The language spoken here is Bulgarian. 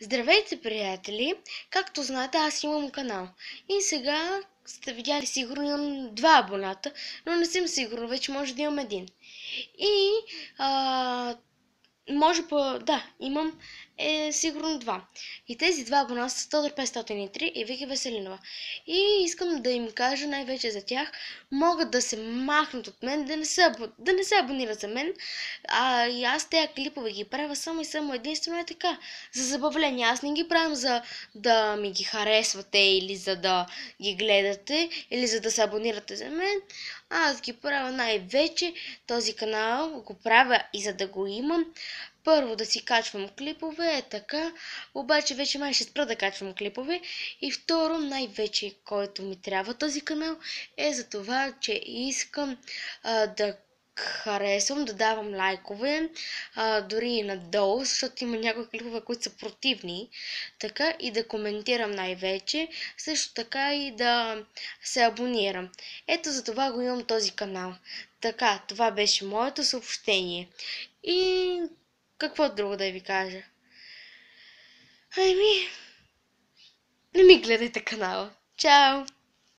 Здравейте, приятели! Както знаете, аз имам канал. И сега сте видяли, сигурно имам два абоната, но не съм сигурна, вече може да имам един. И а, може по... Да, имам сигурно два. И тези два абоната са Тодор 503 и Вики Веселинова. И искам да им кажа най-вече за тях. Могат да се махнат от мен, да не се абонират за мен. И аз тези клипове ги правя само и само единствено е така. За забавление. Аз не ги правим за да ми ги харесвате или за да ги гледате или за да се абонирате за мен. Аз ги правя най-вече. Този канал го правя и за да го имам. Първо да си качвам клипове, е така, обаче вече май ще спра да качвам клипове. И второ, най-вече, който ми трябва този канал, е за това, че искам да харесвам, да давам лайкове, дори и надолу, защото има някои клипове, които са противни, така и да коментирам най-вече, също така и да се абонирам. Ето за това го имам този канал. Така, това беше моето съобщение. И какво друго да ви кажа? Ами, не ми гледайте канала. Чао!